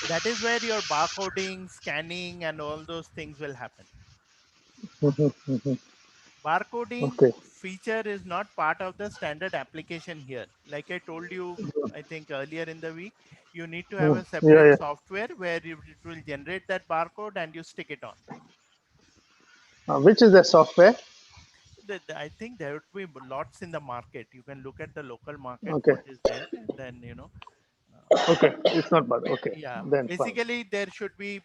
That is where your barcoding, scanning, and all those things will happen. Mhm, mhm. Barcoding Okay. feature is not part of the standard application here. Like I told you, I think earlier in the week, you need to have Mm. a Yeah, separate yeah. software where it will generate that barcode and you stick it on. Which is the software? I think there would be lots in the market. You can look at the local market, Okay. what is there, and then, Okay. It's not bad. Okay. yeah, Then fine. basically there should be,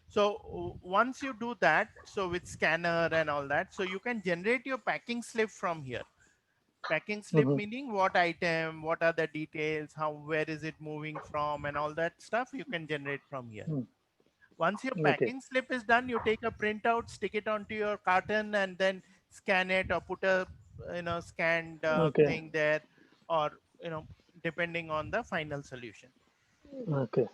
so once you do that, so with scanner and all that, so you can generate your packing slip from here. Packing slip Hmm. meaning what item, what are the details, where is it moving from, and all that stuff you can generate from here. Once your Okay. packing slip is done, you take a printout, stick it onto your carton, and then scan it or put a scanned Okay. thing there, or you know depending on the final solution. Okay.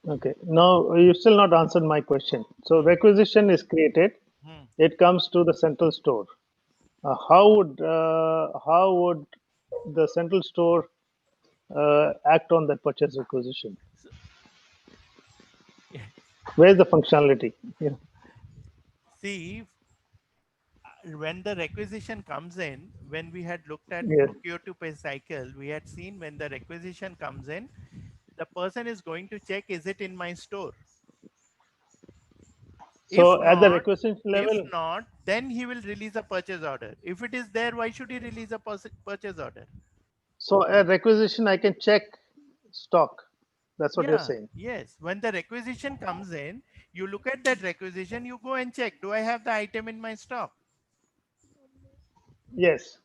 Okay. Now you still not answered my question. So Hmm. requisition is created. Hmm. It comes to the central store. How would the central store act on that purchase requisition? So, Where's the functionality? Yeah. see, when the requisition comes in, when we had looked at Yes. procure to pay cycle, we had seen when the requisition comes in, the person is going to check, is it in my store? If So at the not, requisition if level, not, then he will release a purchase order. If it is there, why should he release a purchase order? so at requisition, I can check stock. That's what you're Yeah, saying. yes. When the requisition comes in, you look at that requisition, you go and check, do I have the item in my stock? Yes.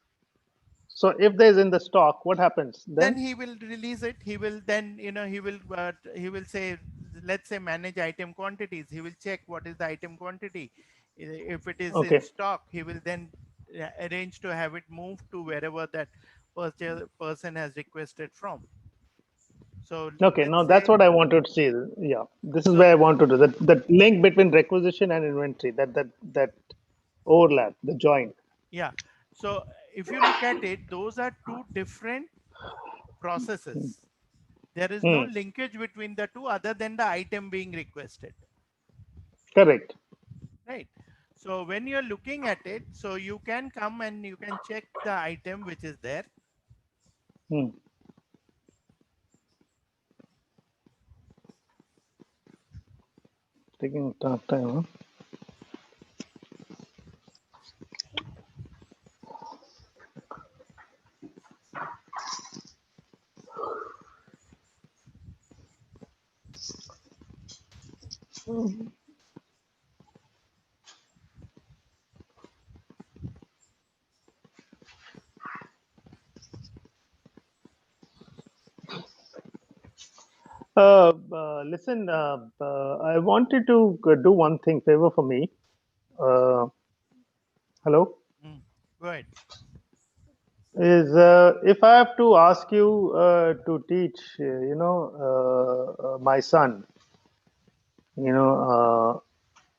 So if there's in the stock, what happens Then then? he will release it. He will then, he will say, let's say manage item quantities. He will check what is the item quantity. If it is in Okay. stock, he will then arrange to have it moved to wherever that person has requested from. So Okay. let's Now that's say, what I wanted to see. Yeah. This is so where I want to do that link between requisition and inventory. That overlap, the join. yeah. So if you look at it, those are two different processes. There is no Hmm. linkage between the two other than the item being requested, Correct. right? So when you're looking at it, so you can come and you can check the item which is there. Hmm. Taking time. Huh? Listen, I wanted to do one thing favor for me. Uh, Hello. Mm. Go ahead. Is if I have to ask you to teach, my son, the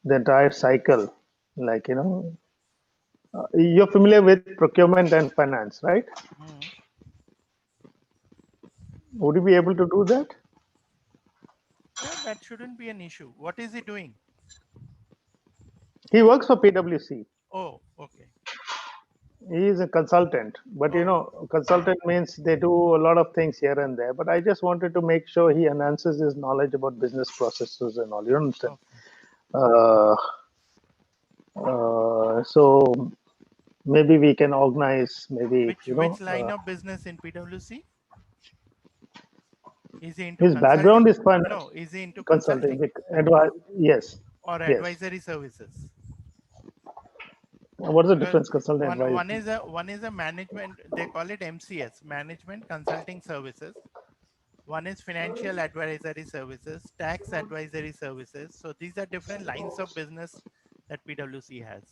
entire cycle, like you're familiar with procurement and finance, right? Mm. Would you be able to do that? Yeah, that shouldn't be an issue. What is he doing? He works for PwC. Oh, okay. He is a consultant, but Oh, consultant means they do a lot of things here and there. But I just wanted to make sure he enhances his knowledge about business processes and all. You understand? okay. Uh, so maybe we can organize, maybe Which line of business in PwC? Is he into his background consulting? is finance No, is he into consulting. consulting Yes, or yes. advisory services? What's the Because difference, consultant advice? one is a management, they call it MCS, management consulting services. One is financial advisory services, tax advisory services. So these are different lines of business that PwC has.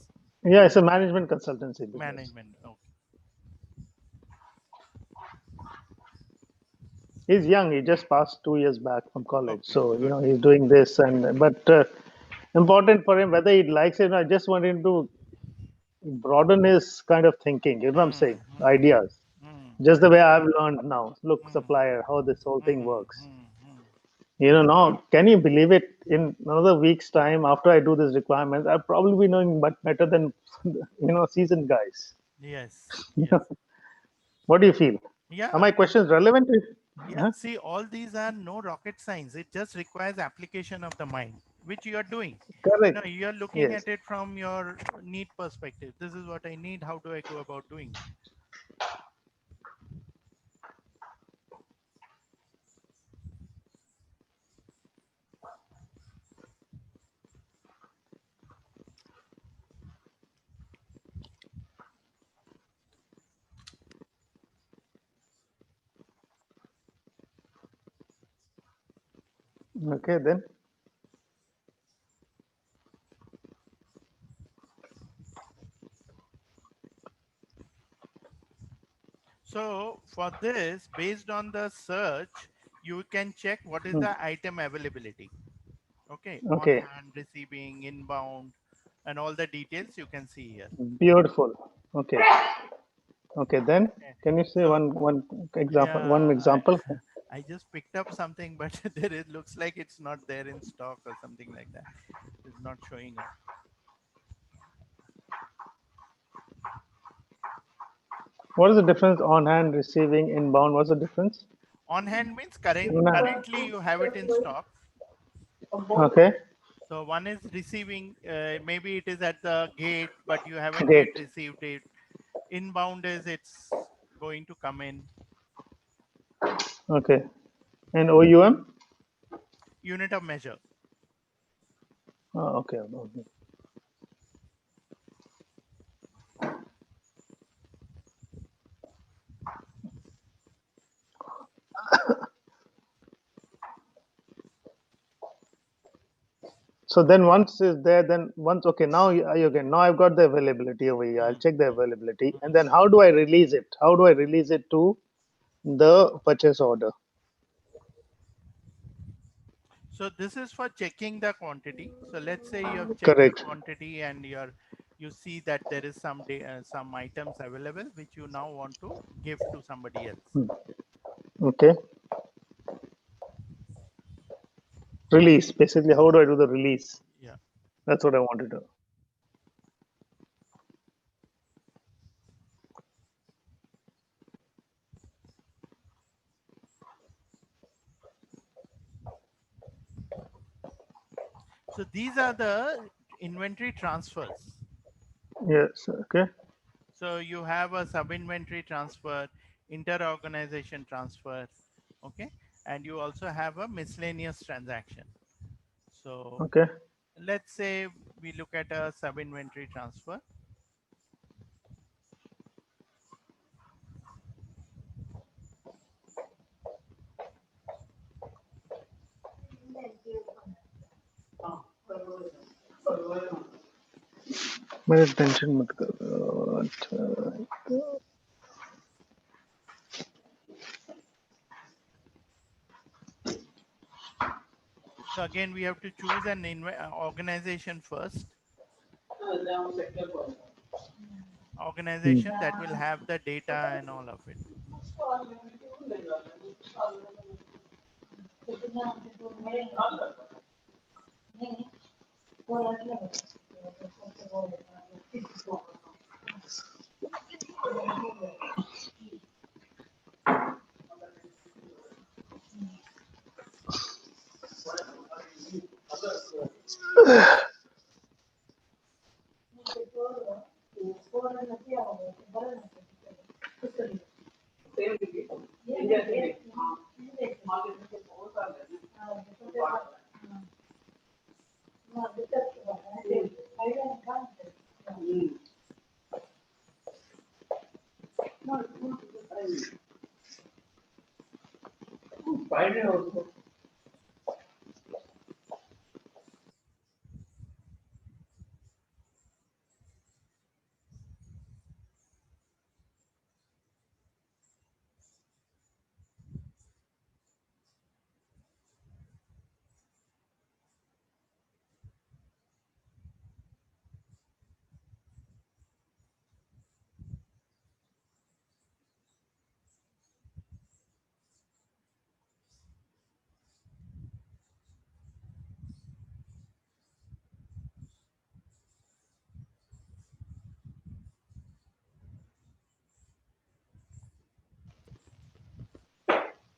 Yeah, it's a management consultancy business. Management. Okay. He's young. He just passed 2 years back from college, Okay. so Good. he's doing this. And but important for him whether he likes it. I just want him to broaden his kind of thinking. You know what I'm Hmm. saying? Hmm. Ideas. Hmm. Just the way I've learned now. Look, Hmm. supplier, how this whole thing Hmm. works. Hmm. Hmm. Now, can you believe it? In another week's time, after I do this requirements, I'll probably be knowing much better than seasoned guys. Yes. Yes. What do you feel? Are Yeah. my questions relevant? Yeah. Huh? See, all these are no rocket science. It just requires application of the mind, which you are doing. Correct. You're looking Yes. at it from your need perspective. This is what I need. How do I go about doing it? Okay, then. So for this, based on the search, you can check what is Hmm. the item availability. Okay, on Okay. hand, receiving, inbound, and all the details you can see here. Beautiful. Okay. Okay, then Okay. can you say So one example? One yeah, example? I just picked up something, but there it looks like it's not there in stock or something like that. It's not showing up. What is the difference on hand, receiving, inbound? What's the difference? On hand means No. currently you have it in stock. Okay. So one is receiving, maybe it is at the gate, but you haven't yet Great. received it. Inbound is it's going to come in. Okay. And OUM? Unit of measure. Oh, okay. Okay. So then once is there, then once, okay, now again, now I've got the availability over here. I'll Hmm. check the availability. And then how do I release it? How do I release it to the purchase order? So this is for checking the quantity. So let's say you have checked the Correct. quantity and you see that there is some items available which you now want to give to somebody else. Okay. Release. Basically, how do I do the release? Yeah. That's what I want to do. So these are the inventory transfers. Yes. Okay. So you have a sub-inventory transfer, inter-organization transfer, okay? And you also have a miscellaneous transaction. So Okay. let's say we look at a sub-inventory transfer. मेरे tension मत करो अच्छा So again, we have to choose an organization first. Organization that will have the data and all of it.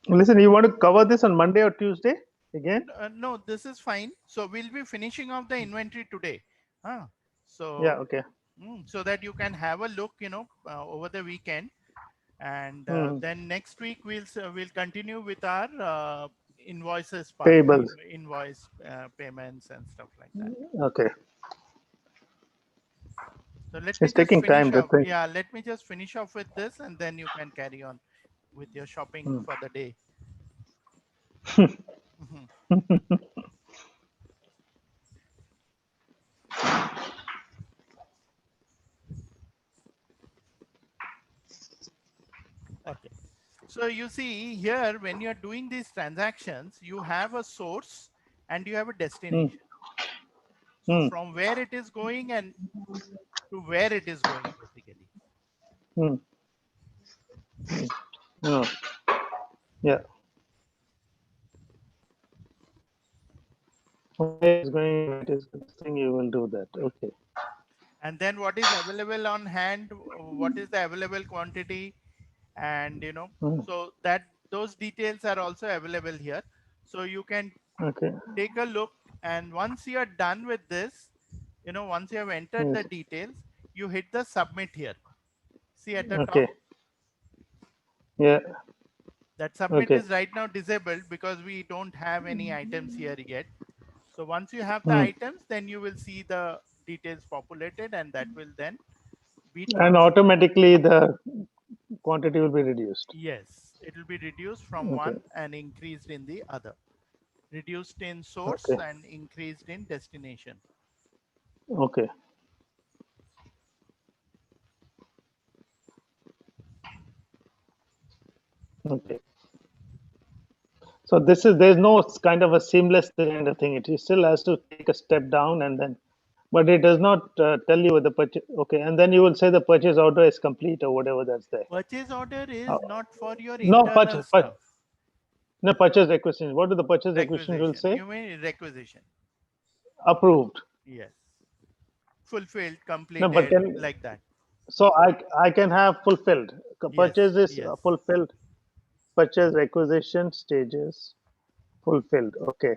listen you want to cover this on Monday or Tuesday again No, this is fine. So we'll be finishing off the inventory today. Huh? yeah So, okay so that you can have a look, over the weekend, and hmm. then next week we'll continue with our invoices part, Payables invoice payments and stuff like that. okay So let me it's just taking finish time to off. think Yeah, let me just finish off with this, and then you can carry on with your shopping hmm. for the day. Mhm. Okay. So you see here, when you're doing these transactions, you have a source and you have a Hmm. destination. So Hmm. from where it is going and to where it is going, basically. Hmm. Oh. Yeah where it's going it is this thing you will do that okay and then what is available on hand, what is the available quantity, and so that those details are also available here. So you can Okay. take a look, and once you are done with this, once you have entered the Yes. details, you hit the submit here. See at the top, Okay. Yeah. that submit Okay. is right now disabled because we don't have any items here yet. So once you have the Hmm. items, then you will see the details populated, and that will then be And automatically the quantity will be reduced. yes, it will be reduced from Okay. one and increased in the other. Reduced in source Okay. and increased in destination. Okay. Okay. So there's no kind of a seamless kind of thing. It still has to take a step down and then, but it does not tell you the purchase. Okay, and then you will say the purchase order is complete or whatever that's there. Purchase order Uh, is not for your no internal stuff. no purchase requisition. What do the purchase requisition will Requisition. say? You mean requisition? Approved. Yes. Fulfilled, No, but completed, can like that. so I can have fulfilled. Yes. Purchase is Yes. fulfilled. Purchase requisition stages fulfilled. Okay.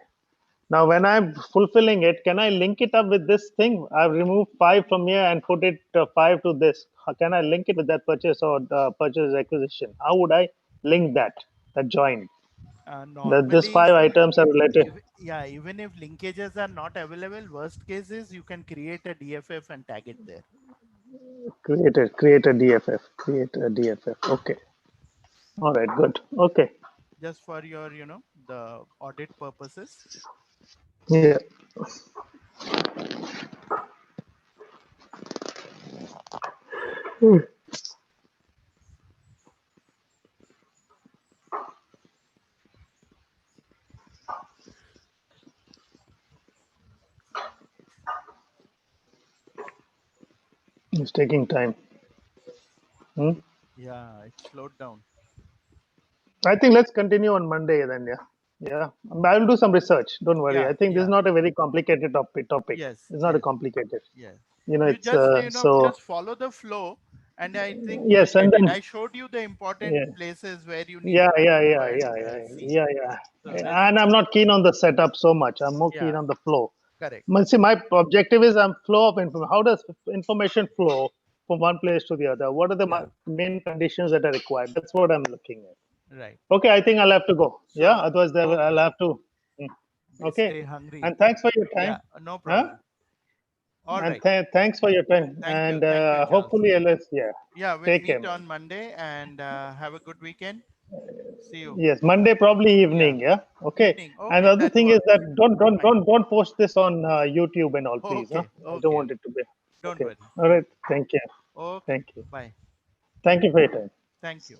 Now, when I'm fulfilling it, can I link it up with this thing? I've removed 5 from here and put it 5 to this. Can I link it with that purchase or purchase requisition? How would I link that? That join. That this Normally, 5 items are related. yeah, even if linkages are not available, worst case is you can create a DFF and tag it there. Create a DFF. Create a DFF. Okay. All right. Good. Okay. Just for your, the audit purposes. Yeah. It's taking time. Hmm? Yeah, it slowed down. I think let's continue on Monday then. Yeah. Yeah. I will do some research. Don't worry. Yeah, I think this is yeah. not a very complicated topic. Yes, It's not a yes, complicated. yes. You It's just, so just follow the flow, and I think you will yes, and get it. then I showed you the important yeah, places where you need yeah, to yeah, go yeah, and yeah, yeah, see. yeah, yeah. So let's, And I'm not keen on the setup so much. I'm more keen yeah, on the flow. correct. See, my objective is flow of information. How does information flow from one place to the other? What are the Yeah, main conditions that are required? That's what I'm looking at. right. Okay, I think I'll have to go. Yeah, So, otherwise I'll okay, have to. Mm. Okay, stay hungry. and thanks for your Yeah, time. no Huh? problem. All And right. thanks for your time. And Thank you, Charles. hopefully, let's yeah. Yeah, we'll Take care, meet man. on Monday, and have a good weekend. See you. Yes, Monday probably Yeah, evening. Yeah. Okay. evening. And Okay, the other that thing is works. that Fine. don't post this on YouTube and all, please. Huh? Okay, I don't okay, want it okay. to be. Don't Okay. worry. All right. Thank you. Okay, Thank you. bye. Thank you for your time. Thank you.